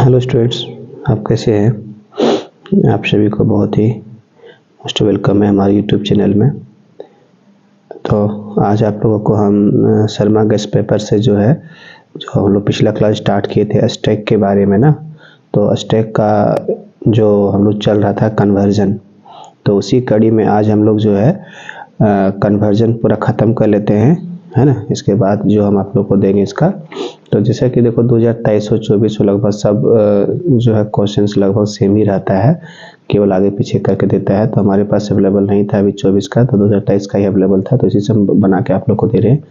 Hello students, आप कैसे हैं। आप सभी को बहुत ही मोस्ट वेलकम है हमारे यूट्यूब चैनल में। तो आज आप लोगों को हम शर्मा गेस्ट पेपर से जो हम लोग पिछला क्लास स्टार्ट किए थे स्टैक के बारे में ना, तो स्टैक का जो हम लोग चल रहा था कन्वर्जन, तो उसी कड़ी में आज हम लोग जो है कन्वर्जन पूरा ख़त्म कर लेते हैं, है ना। इसके बाद जो हम आप लोग को देंगे इसका, तो जैसा कि देखो 2023-24 लगभग सब जो है क्वेश्चंस लगभग सेम ही रहता है, केवल आगे पीछे करके देता है। तो हमारे पास अवेलेबल नहीं था अभी 24 का, तो 2023 का ही अवेलेबल था, तो इसी से हम बना के आप लोग को दे रहे हैं।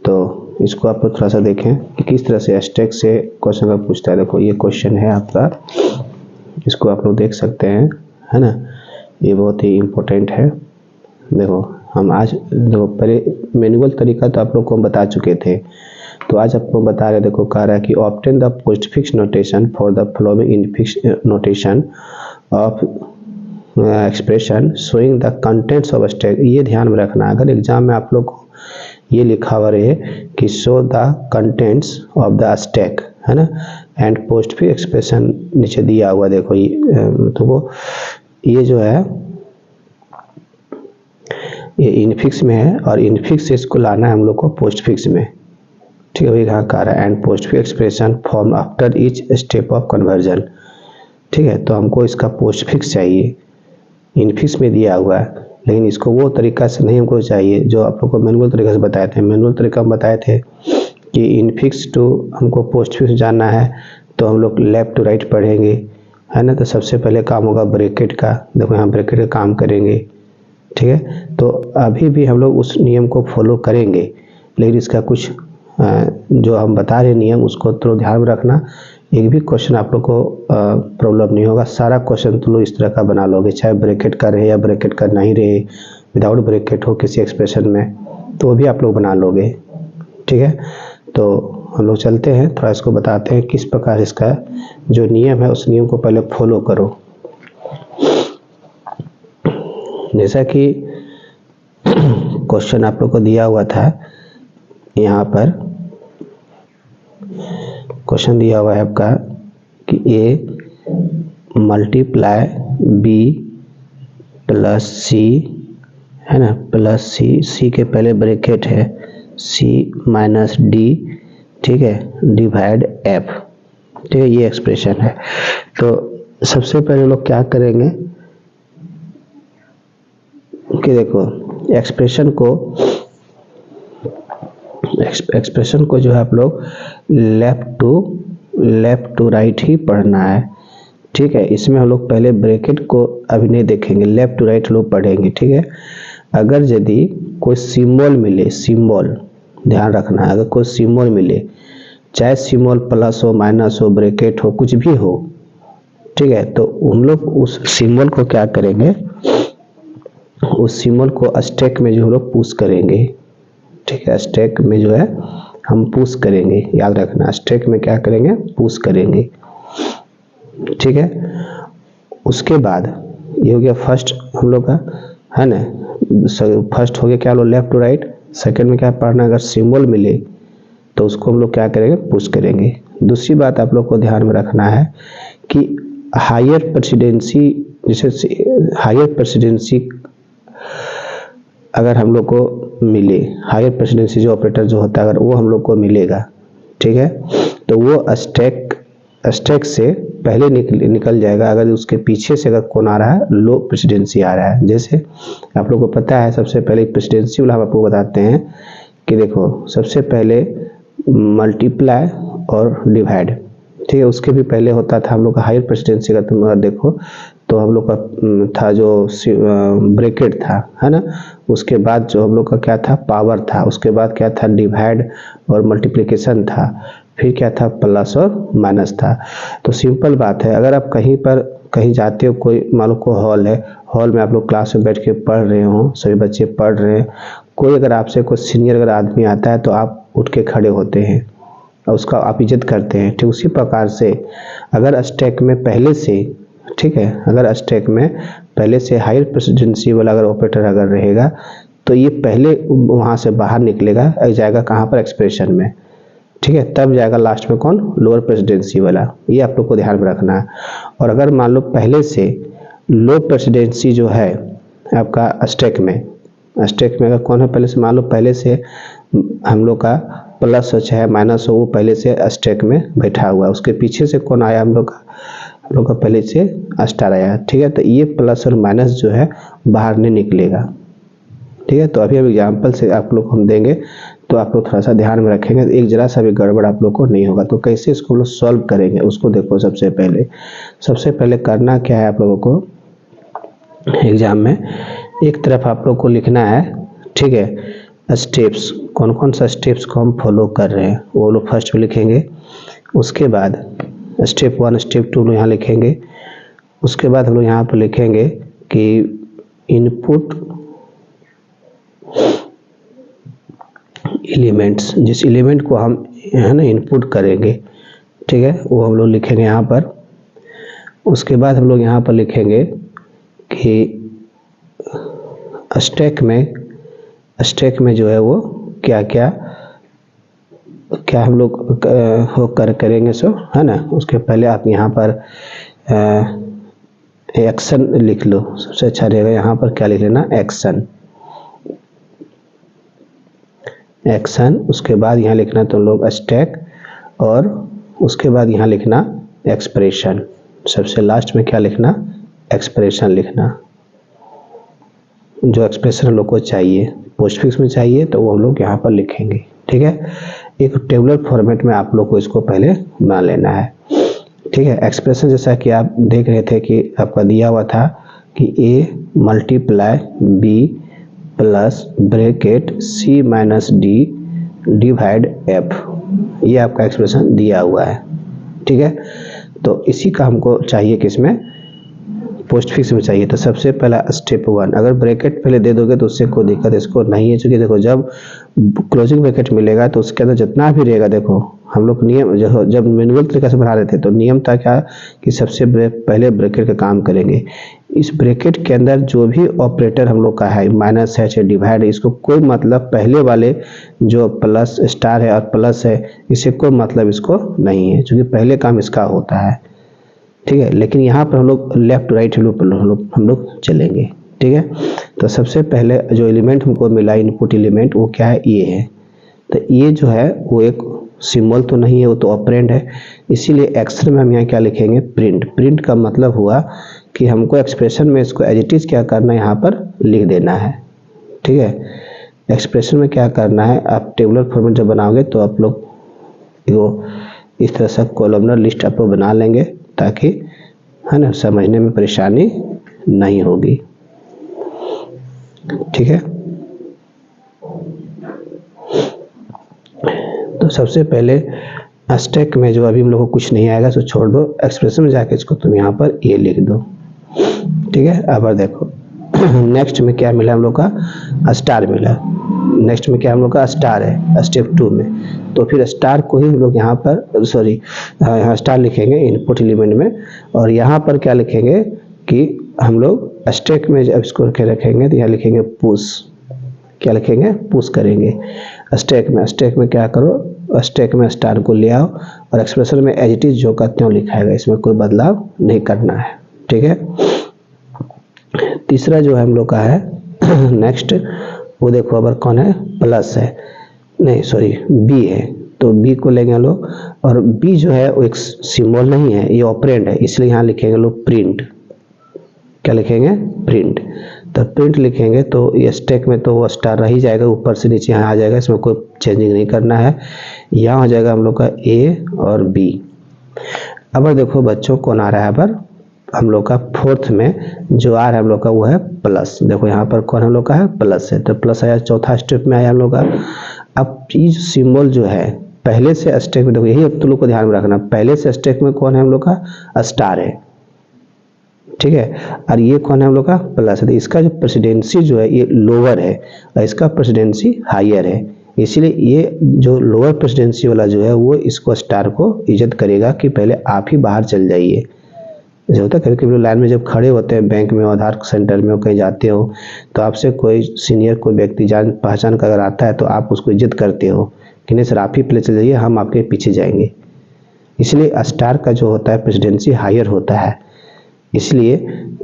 तो इसको आप लोग थोड़ा सा देखें कि किस तरह से स्टैक से क्वेश्चन का पूछता है। देखो ये क्वेश्चन है आपका, इसको आप लोग देख सकते हैं, है ना। ये बहुत ही इम्पोर्टेंट है। देखो हम आज पहले मैनुअल तरीका तो आप लोग को हम बता चुके थे, तो आज आपको बता रहे। देखो कह रहा है कि obtain the postfix notation for the following infix notation of expression showing the contents of stack. ये ध्यान में रखना, अगर एग्जाम में आप लोग को ये लिखा हुआ रहे कि show the contents of the stack, है ना, एंड पोस्टफिक्स एक्सप्रेशन नीचे दिया हुआ, देखो ये तो वो ये जो है ये इनफिक्स में है, और इनफिक्स से इसको लाना है हम लोग को पोस्टफिक्स में, ठीक है। वही कहा रहा है and postfix expression form after each step of conversion, ठीक है। तो हमको इसका पोस्टफिक्स चाहिए, इनफिक्स में दिया हुआ है, लेकिन इसको वो तरीका से नहीं हमको चाहिए जो आप लोग को मैनुअल तरीका से बताए थे। मैनुअल तरीका हम बताए थे कि इनफिक्स टू हमको पोस्टफिक्स जानना है, तो हम लोग लेफ्ट टू राइट पढ़ेंगे, है ना। तो सबसे पहले काम होगा ब्रैकेट का, देखो यहाँ ब्रैकेट का काम करेंगे, ठीक है। तो अभी भी हम लोग उस नियम को फॉलो करेंगे, लेकिन इसका कुछ जो हम बता रहे नियम उसको तो ध्यान में रखना। एक भी क्वेश्चन आप लोग को प्रॉब्लम नहीं होगा, सारा क्वेश्चन तो लोग इस तरह का बना लोगे, चाहे ब्रैकेट का रहे या ब्रैकेट का नहीं रहे, विदाउट ब्रैकेट हो किसी एक्सप्रेशन में, तो भी आप लोग बना लोगे, ठीक है। तो हम लोग चलते हैं, थोड़ा इसको बताते हैं किस प्रकार इसका जो नियम है उस नियम को पहले फॉलो करो। जैसा कि क्वेश्चन आप लोग को दिया हुआ था, यहाँ पर क्वेश्चन दिया हुआ है आपका कि a मल्टीप्लाई b प्लस सी, है ना, प्लस सी के पहले ब्रैकेट है c माइनस डी, ठीक है, डिवाइड f, ठीक है। ये एक्सप्रेशन है। तो सबसे पहले लोग क्या करेंगे कि देखो एक्सप्रेशन को जो है आप लोग लेफ्ट टू राइट ही पढ़ना है, ठीक है। इसमें हम लोग पहले ब्रैकेट को अभी नहीं देखेंगे, लेफ्ट टू राइट लोग पढ़ेंगे, ठीक है। अगर यदि कोई सिंबल मिले, सिंबल ध्यान रखना है, अगर कोई सिंबल मिले, चाहे सिंबल प्लस हो माइनस हो ब्रैकेट हो कुछ भी हो, ठीक है, तो हम लोग उस सिंबल को क्या करेंगे, उस सिंबल को स्टैक में जो हम लोग पुश करेंगे, ठीक है। स्टैक में जो है हम पुश करेंगे, याद रखना, स्टैक में क्या करेंगे, पुश करेंगे, ठीक है। उसके बाद ये हो गया फर्स्ट हम लोग का, है ना। फर्स्ट हो गया क्या, लोग लेफ्ट टू राइट। सेकंड में क्या पढ़ना, अगर सिंबल मिले तो उसको हम लोग क्या करेंगे, पुश करेंगे। दूसरी बात आप लोग को ध्यान में रखना है कि हायर प्रेसिडेंसी, जैसे हायर प्रेसिडेंसी अगर हम लोग को मिले, हायर प्रेसिडेंसी जो ऑपरेटर जो होता है अगर वो हम लोग को मिलेगा, ठीक है, तो वो स्टैक से पहले निकल जाएगा। अगर उसके पीछे से अगर कौन आ रहा है, लो प्रेसिडेंसी आ रहा है, जैसे आप लोग को पता है सबसे पहले प्रेसिडेंसी वाला हम आपको बताते हैं कि देखो सबसे पहले मल्टीप्लाई और डिवाइड, ठीक है। उसके भी पहले होता था हम लोग का हायर प्रेसिडेंसी का, तुम देखो तो हम लोग का था जो ब्रैकेट था, है ना। उसके बाद जो हम लोग का क्या था, पावर था। उसके बाद क्या था, डिवाइड और मल्टीप्लिकेशन था। फिर क्या था, प्लस और माइनस था। तो सिंपल बात है, अगर आप कहीं जाते हो, कोई मान लो को हॉल है, हॉल में आप लोग क्लास में बैठ के पढ़ रहे हो, सभी बच्चे पढ़ रहे हैं, कोई अगर आपसे कोई सीनियर अगर आदमी आता है तो आप उठ के खड़े होते हैं और उसका आप इज्जत करते हैं, ठीक उसी प्रकार से अगर स्टैक में पहले से, ठीक है, अगर स्टैक में पहले से हायर प्रेसिडेंसी वाला अगर ऑपरेटर अगर रहेगा तो ये पहले वहाँ से बाहर निकलेगा, जाएगा कहाँ पर, एक्सप्रेशन में। ठीक है, तब जाएगा लास्ट में कौन, लोअर प्रेसिडेंसी वाला। ये आप लोग को ध्यान में रखना है। और अगर मान लो पहले से लो प्रेसिडेंसी जो है आपका स्टैक में अगर कौन है पहले से, मान लो पहले से हम लोग का प्लस हो चाहे माइनस हो, वो पहले से स्टैक में बैठा हुआ है, उसके पीछे से कौन आया हम लोग का पहले से स्टार आया। ठीक है, तो ये प्लस और माइनस जो है बाहर नहीं निकलेगा। ठीक है, तो अभी एग्जाम्पल से आप लोग हम देंगे तो आप लोग थोड़ा सा ध्यान में रखेंगे, एक जरा सा भी गड़बड़ आप लोग को नहीं होगा। तो कैसे इसको लोग सॉल्व करेंगे उसको देखो। सबसे पहले करना क्या है आप लोगों को, एग्जाम में एक तरफ आप लोग को लिखना है, ठीक है, स्टेप्स, कौन कौन सा स्टेप्स को हम फॉलो कर रहे हैं वो लोग फर्स्ट में लिखेंगे। उसके बाद स्टेप 1 स्टेप 2 यहाँ लिखेंगे। उसके बाद हम लोग यहाँ पर लिखेंगे कि इनपुट एलिमेंट्स, जिस एलिमेंट को हम है ना इनपुट करेंगे, ठीक है, वो हम लोग लिखेंगे यहाँ पर। उसके बाद हम लोग यहाँ पर लिखेंगे कि स्टैक में जो है वो क्या हम लोग करेंगे सो, है ना। उसके पहले आप यहाँ पर एक्शन लिख लो, सबसे अच्छा रहेगा। यहाँ पर क्या लिख लेना, एक्शन। उसके बाद यहाँ लिखना तुम लोग स्टैक, और उसके बाद यहाँ लिखना एक्सप्रेशन। सबसे लास्ट में क्या लिखना, एक्सप्रेशन लिखना। जो एक्सप्रेशन हम लोग को चाहिए, पोस्टफिक्स में चाहिए तो वो हम लोग यहाँ पर लिखेंगे। ठीक है, एक टेबुलर फॉर्मेट में आप लोग को इसको पहले बना लेना है। ठीक है, एक्सप्रेशन जैसा कि आप देख रहे थे कि आपका दिया हुआ था कि a multiply b plus bracket c minus d divide f, ये आपका एक्सप्रेशन दिया हुआ है। ठीक है, तो इसी का हमको चाहिए किसमें, पोस्टफिक्स में चाहिए। तो सबसे पहला स्टेप 1, अगर ब्रैकेट पहले दे दोगे तो उससे कोई दिक्कत इसको नहीं है, क्योंकि देखो जब क्लोजिंग ब्रैकेट मिलेगा तो उसके अंदर जितना भी रहेगा, देखो हम लोग नियम जब मैनुअल तरीके से बना रहे थे तो नियम था क्या कि सबसे पहले ब्रैकेट का काम करेंगे। इस ब्रैकेट के अंदर जो भी ऑपरेटर हम लोग का है, माइनस है चाहे डिवाइड है, इसको कोई मतलब पहले वाले जो प्लस स्टार है और प्लस है, इससे कोई मतलब इसको नहीं है, क्योंकि पहले काम इसका होता है। ठीक है, लेकिन यहाँ पर हम लोग लेफ्ट राइट हम लोग चलेंगे। ठीक है, तो सबसे पहले जो एलिमेंट हमको मिला इनपुट एलिमेंट, वो क्या है, ये है। तो ये जो है वो एक सिंबल तो नहीं है, वो तो ऑपरेंड है, इसीलिए एक्सेल में हम यहाँ क्या लिखेंगे, प्रिंट का मतलब हुआ कि हमको एक्सप्रेशन में इसको एज इट इज क्या करना है, यहाँ पर लिख देना है। ठीक है, एक्सप्रेशन में क्या करना है, आप टेबुलर फॉर्मेट जब बनाओगे तो आप लोग वो इस तरह से कॉलमनर लिस्ट आप लोग बना लेंगे, ताकि है ना समझने में परेशानी नहीं होगी। ठीक है, तो सबसे पहले स्टैक में जो अभी हम लोग को कुछ नहीं आएगा सो छोड़ दो, एक्सप्रेशन में जाके इसको तुम यहाँ पर ये लिख दो। ठीक है, अब देखो नेक्स्ट में क्या मिला हम लोग का, स्टार मिला। नेक्स्ट में क्या हम लोग का स्टार है स्टेप 2 में, तो फिर स्टार को ही हम लोग यहाँ पर यहाँ स्टार लिखेंगे इनपुट एलिमेंट में, और यहाँ पर क्या लिखेंगे कि हम लोग स्टैक में जब इसको रखेंगे तो यहाँ लिखेंगे पुश। क्या लिखेंगे, पुश करेंगे स्टैक में क्या करो, स्टैक में स्टार को ले आओ और एक्सप्रेशन में एज इट इज जो कहते हैं लिखाएगा, इसमें कोई बदलाव नहीं करना है। ठीक है, तीसरा जो है हम लोग का है नेक्स्ट, वो देखो अगर कौन है, प्लस है, नहीं सॉरी बी है, तो बी को लेंगे हम लोग, और बी जो है वो एक सिंबल नहीं है, ये ऑपरेंड है, इसलिए यहाँ लिखेंगे लोग प्रिंट। क्या लिखेंगे, प्रिंट। तो प्रिंट लिखेंगे तो ये स्टैक में तो वो स्टार रह ही जाएगा, ऊपर से नीचे यहाँ आ जाएगा, इसमें कोई चेंजिंग नहीं करना है। यहाँ हो जाएगा हम लोग का ए और बी। अब देखो बच्चों कौन आ रहा है, पर हम लोग का फोर्थ में जो आ रहा है हम लोग का वो है प्लस। देखो यहाँ पर कौन हम लोग का है, प्लस है, तो प्लस आया, चौथा स्टेप में आया हम लोग का। अब ये सिंबल जो है पहले से स्टैक में, देखो यही अब तुम लोग को ध्यान में रखना, पहले से स्टैक में कौन है हम लोग का, स्टार है। ठीक है, और ये कौन है हम लोग का, प्लस है। तो इसका जो प्रेसिडेंसी जो है ये लोअर है और इसका प्रेसिडेंसी हायर है, इसीलिए ये जो लोअर प्रेसिडेंसी वाला जो है वो इसको स्टार को इज्जत करेगा कि पहले आप ही बाहर चल जाइए। जैसे होता है कभी लाइन में जब खड़े होते हैं बैंक में, आधार सेंटर में, कहीं जाते हो तो आपसे कोई सीनियर कोई व्यक्ति जान पहचान का अगर आता है तो आप उसको इज्जत करते हो, कि नहीं सर आप ही पहले चले जाइए, हम आपके पीछे जाएंगे। इसलिए स्टार का जो होता है प्रेसिडेंसी हायर होता है, इसलिए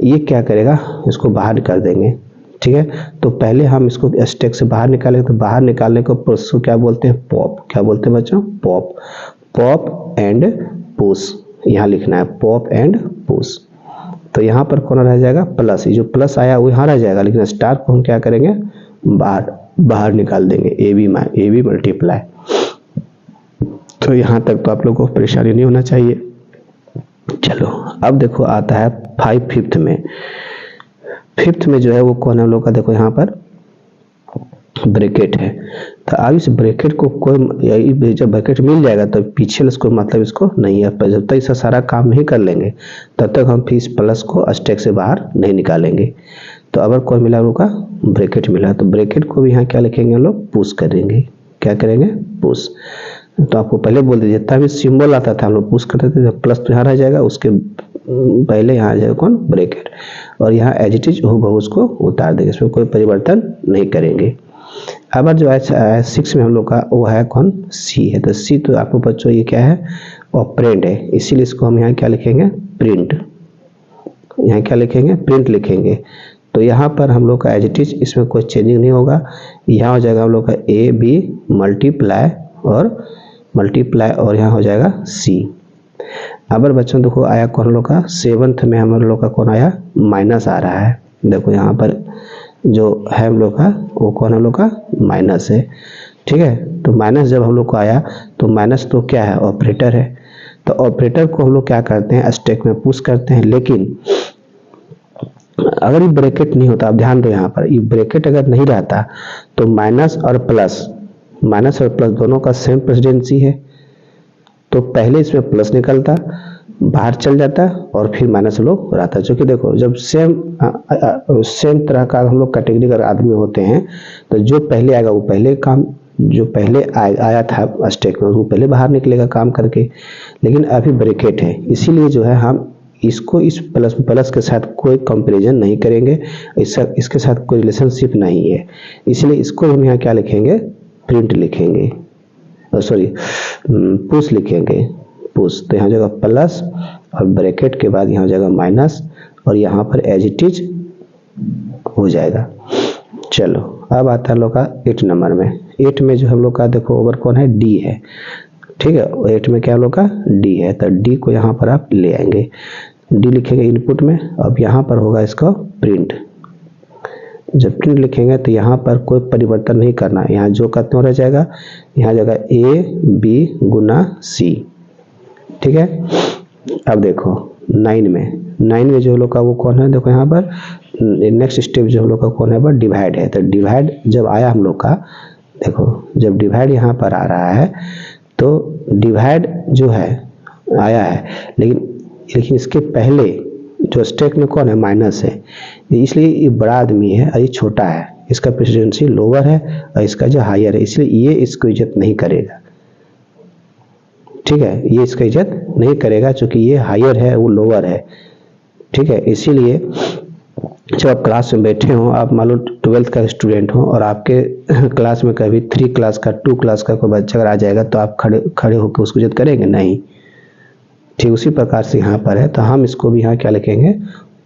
ये क्या करेगा, इसको बाहर कर देंगे। ठीक है, तो पहले हम इसको स्टैक से बाहर निकालेंगे, तो बाहर निकालने को प्रोसेस को क्या बोलते हैं, पॉप। क्या बोलते हैं बच्चों, पॉप। पॉप एंड पुश, यहाँ लिखना है पॉप एंड पुश। तो यहाँ पर कौन रह जाएगा, प्लस। ये जो प्लस आया वो यहाँ रह जाएगा, लेकिन स्टार को हम क्या करेंगे, बाहर निकाल देंगे, ए बी मल्टीप्लाई। तो यहाँ तक तो आप लोग को परेशानी नहीं होना चाहिए। चलो अब देखो आता है 5 फिफ्थ में। फिफ्थ में जो है वो कौन है हम लोग का, देखो यहाँ पर ब्रैकेट है। तो अब इस ब्रैकेट को कोई जब ब्रैकेट मिल जाएगा तो पीछे इसको मतलब इसको नहीं है, जब तक इसका सारा काम नहीं कर लेंगे तब तक हम फिर इस प्लस को स्टैक से बाहर नहीं निकालेंगे। तो अगर कौन मिला हम लोग का, ब्रैकेट मिला, तो ब्रैकेट को भी यहाँ क्या लिखेंगे हम लोग, पुश करेंगे। क्या करेंगे, पुश। तो आपको पहले बोल दीजिए, जितना भी सिंबल आता था हम लोग पुश करते थे, जब प्लस तो यहाँ रह जाएगा, उसके पहले यहाँ आ जाएगा कौन, ब्रैकेट, और यहाँ एज इट इज हूबहू उसको उतार देंगे, इसमें कोई परिवर्तन नहीं करेंगे। अब जो है 6 में हम लोग का वो है कौन, सी है। तो सी तो आपको बच्चों ये क्या है, ऑपरेंड है, इसीलिए इसको हम यहाँ क्या लिखेंगे, प्रिंट। यहाँ क्या लिखेंगे, प्रिंट लिखेंगे। तो यहाँ पर हम लोग का एज इट इज, इसमें कोई चेंजिंग नहीं होगा। यहाँ हो जाएगा हम लोग का ए बी मल्टीप्लाई और यहाँ हो जाएगा सी। अब बच्चों देखो आया कौन हम लोग का, 7th में हम लोग का कौन आया, माइनस आ रहा है। देखो यहाँ पर जो है हम लोग का वो कौन हम लोग का, माइनस है। ठीक है, तो माइनस जब हम लोग को आया तो माइनस तो क्या है, ऑपरेटर है। तो ऑपरेटर को हम लोग क्या करते हैं, स्टैक में पुश करते हैं। लेकिन अगर ये ब्रैकेट नहीं होता, आप ध्यान दो यहाँ पर, ये ब्रैकेट अगर नहीं रहता तो माइनस और प्लस दोनों का सेम प्रेसिडेंसी है। तो पहले इसमें प्लस निकलता, बाहर चल जाता और फिर माइनस लोग रहता। क्योंकि देखो जब सेम तरह का हम लोग कैटेगरी का आदमी होते हैं तो जो पहले आएगा वो पहले काम, जो पहले आया था स्टैक में वो पहले बाहर निकलेगा काम करके। लेकिन अभी ब्रैकेट है, इसीलिए जो है हम इसको इस प्लस के साथ कोई कंपैरिजन नहीं करेंगे, इसके साथ कोई रिलेशनशिप नहीं है। इसलिए इसको हम यहाँ क्या लिखेंगे, प्रिंट लिखेंगे, सॉरी पुश लिखेंगे, पुश। तो यहाँ जगह प्लस और ब्रैकेट के बाद यहाँ हो जाएगा माइनस और यहाँ पर एज इट इज हो जाएगा। चलो अब आता है हम लोग का 8 नंबर में। 8 में जो हम लोग का देखो ओवर कौन है, डी है। ठीक है, 8 में क्या हम लोग का, डी है। तो डी को यहाँ पर आप ले आएंगे, डी लिखेंगे इनपुट में। अब यहाँ पर होगा इसका प्रिंट। जब प्रिंट लिखेंगे तो यहाँ पर कोई परिवर्तन नहीं करना है, यहाँ जो कहते रह जाएगा, यहाँ जगह ए बी गुना सी। ठीक है, अब देखो 9 में जो लोग का वो कौन है, देखो यहाँ पर नेक्स्ट स्टेप जो हम लोग का कौन है, पर डिवाइड है। तो डिवाइड जब आया हम लोग का, देखो जब डिवाइड यहाँ पर आ रहा है तो डिवाइड जो है आया है, लेकिन इसके पहले जो स्टैक में कौन है, माइनस है। इसलिए ये बड़ा आदमी है और ये छोटा है, इसका प्रेसिडेंसी लोअर है और इसका जो हायर है, इसलिए ये इसको इज्जत नहीं करेगा। ठीक है, ये इसका इज्जत नहीं करेगा क्योंकि ये हायर है वो लोअर है। ठीक है, इसीलिए जब आप क्लास में बैठे हो, आप मान लो 12th का स्टूडेंट हो और आपके क्लास में कभी 3 क्लास का 2 क्लास का कोई बच्चा अगर आ जाएगा तो आप खड़े होकर उसको इज्जत करेंगे, नहीं। ठीक उसी प्रकार से यहाँ पर है। तो हम इसको भी यहाँ क्या लिखेंगे,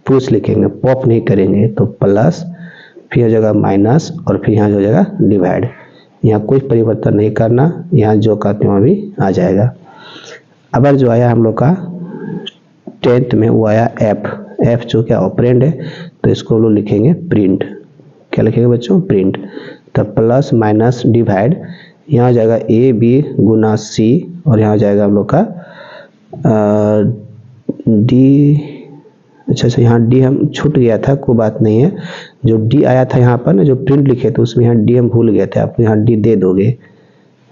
पुश लिखेंगे, पॉप नहीं करेंगे। तो प्लस फिर हो जाएगा माइनस और फिर यहाँ हो जाएगा डिवाइड। यहाँ कोई परिवर्तन नहीं करना, यहाँ जो कहते हैं अभी आ जाएगा। अब जो आया हम लोग का 10th में वो आया एफ जो क्या ऑपरेंड है, तो इसको हम लोग लिखेंगे प्रिंट। क्या लिखेंगे बच्चों, प्रिंट। तो प्लस माइनस डिवाइड, यहाँ हो जाएगा ए बी गुना सी और यहाँ हो जाएगा हम लोग का डी। अच्छा, यहाँ डी हम छूट गया था, कोई बात नहीं है। जो डी आया था यहाँ पर ना, जो प्रिंट लिखे थे उसमें यहाँ डी हम भूल गए थे, आप यहाँ डी दे दोगे,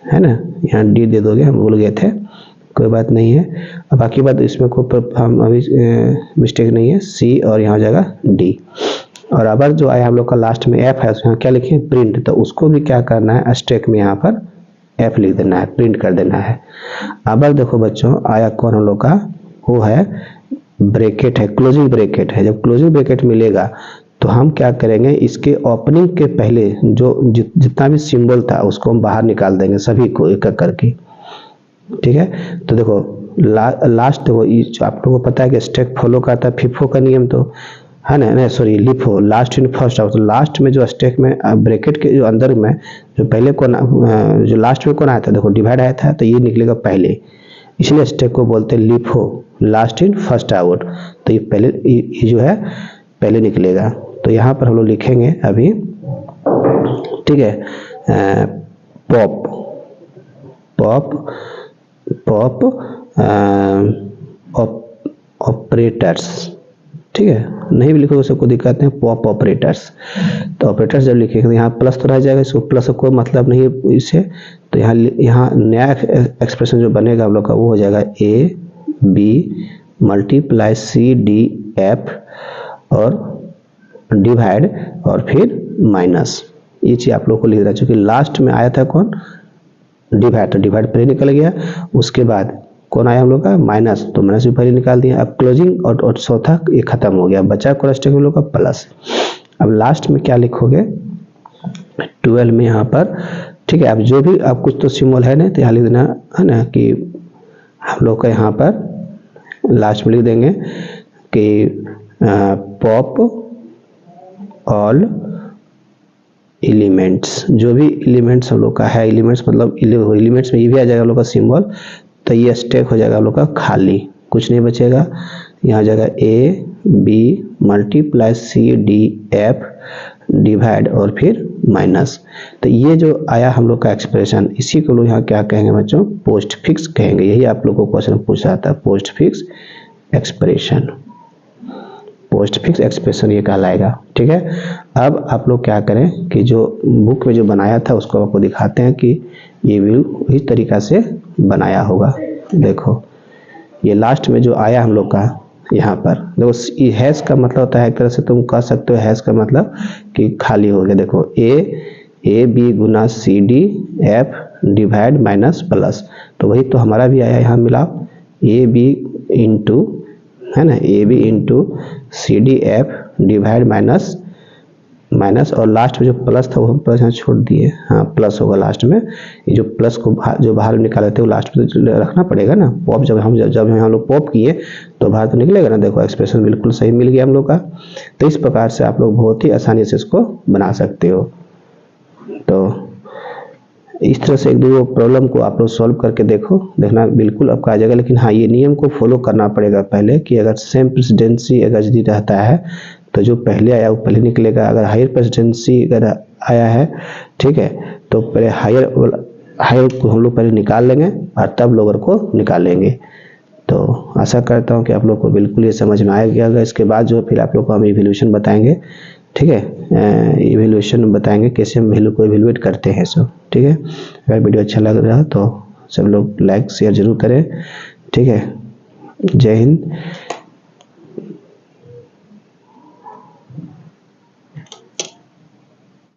है ना, यहाँ डी दे दोगे, हम भूल गए थे, कोई बात नहीं है। अब बाकी बात इसमें कोई हम अभी मिस्टेक नहीं है, सी और यहाँ जाएगा डी। और अब जो आया हम लोग का लास्ट में एफ है, उसमें क्या लिखें, प्रिंट। तो उसको भी क्या करना है, स्टैक में यहाँ पर एफ लिख देना है, प्रिंट कर देना है। अब देखो बच्चों आया कौन हम लोग का, वो है ब्रैकेट है, क्लोजिंग ब्रैकेट है। जब क्लोजिंग ब्रैकेट मिलेगा तो हम क्या करेंगे, इसके ओपनिंग के पहले जो जितना भी सिंबल था उसको हम बाहर निकाल देंगे सभी को एक एक करके। ठीक है, तो देखो लास्ट देखो, ये जो आप लोगों को पता है कि स्टैक फॉलो करता है फिफो का नियम, तो है ना, नहीं sorry LIFO, last in first out. तो लास्ट में जो स्टैक में ब्रैकेट के जो अंदर में जो पहले कौन जो लास्ट में कौन आया था, देखो डिवाइड आया था, तो ये निकलेगा पहले, इसलिए स्टैक को बोलते हैं LIFO, last in first out. तो ये पहले ये जो है पहले निकलेगा। तो यहाँ पर हम लोग लिखेंगे अभी, ठीक है, पॉप पॉप पॉप ऑपरेटर्स। ठीक है, नहीं भी लिखोगे सबको दिक्कत नहीं, पॉप ऑपरेटर्स। तो ऑपरेटर्स जब लिखेंगे यहाँ प्लस तो रह जाएगा, इसको प्लस का कोई मतलब नहीं है इससे। तो यहाँ नया एक्सप्रेशन जो बनेगा हम लोग का वो हो जाएगा A B multiply C D F और डिवाइड और फिर माइनस। ये चीज आप लोग को लिख रहा है, चूंकि लास्ट में आया था कौन, डिवाइड, तो डिवाइड पहले निकल गया, उसके बाद कौन आया हम लोग का, माइनस, तो माइनस भी पहले निकाल दिया। अब क्लोजिंग और चौथा ये खत्म हो गया, बचा कौन स्टेक हम लोग का, प्लस। अब लास्ट में क्या लिखोगे, 12 में यहाँ पर, ठीक है, अब जो भी आप कुछ तो सिंबल है ना, तो यहाँ लिख देना है ना, कि हम लोग का यहाँ पर लास्ट में लिख देंगे कि पॉप ऑल एलिमेंट्स, जो भी एलिमेंट्स हम लोग का है, एलिमेंट्स मतलब एलिमेंट्स में ये भी आ जाएगा हम लोग का सिंबल। तो ये स्टैक हो जाएगा हम लोग का खाली, कुछ नहीं बचेगा। यहाँ जाएगा A B multiply C D F divide और फिर माइनस। तो ये जो आया हम लोग का एक्सप्रेशन, इसी को लोग यहाँ क्या कहेंगे बच्चों, पोस्ट फिक्स कहेंगे। यही आप लोग को क्वेश्चन पूछा था, post fix expression, post fix expression ये कहलाएगा। ठीक है, अब आप लोग क्या करें कि जो बुक में जो बनाया था उसको आपको दिखाते हैं कि ये भी इस तरीका से बनाया होगा। देखो ये लास्ट में जो आया हम लोग का यहाँ पर, देखो ये हैश का मतलब होता है, एक तरह से तुम कह सकते हो हैश का मतलब कि खाली हो गया। देखो ए बी गुना C D F divide minus plus, तो वही तो हमारा भी आया यहाँ मिलाओ, ए बी इंटू, है ना, A B into C D F divide minus minus, और लास्ट में जो प्लस था वो हम प्लस यहाँ छोड़ दिए, हाँ प्लस होगा लास्ट में। ये जो प्लस को जो बाहर निकाले थे वो लास्ट में रखना पड़ेगा ना, पॉप जब हम लोग पॉप किए तो बाहर तो निकलेगा ना। देखो एक्सप्रेशन बिल्कुल सही मिल गया हम लोग का। तो इस प्रकार से आप लोग बहुत ही आसानी से इसको बना सकते हो। तो इस तरह से एक दो प्रॉब्लम को आप लोग सॉल्व करके देखो, देखना बिल्कुल आपका आ जाएगा। लेकिन हाँ, ये नियम को फॉलो करना पड़ेगा पहले, कि अगर सेम प्रेसिडेंसी अगर यदि रहता है तो जो पहले आया वो पहले निकलेगा। अगर हायर प्रेसिडेंसी अगर आया है, ठीक है, तो पहले हायर को हम लोग पहले निकाल लेंगे और तब लोअर को निकालेंगे। तो आशा करता हूँ कि आप लोग को बिल्कुल ये समझ में आ गया। इसके बाद जो फिर आप लोग को हम इवैल्यूएशन बताएंगे, ठीक है, इवैल्यूएशन बताएंगे कैसे हम वैल्यू को इवैल्यूएट करते हैं सब। ठीक है, अगर वीडियो अच्छा लग रहा है तो सब लोग लाइक शेयर जरूर करें। ठीक है, जय हिंद।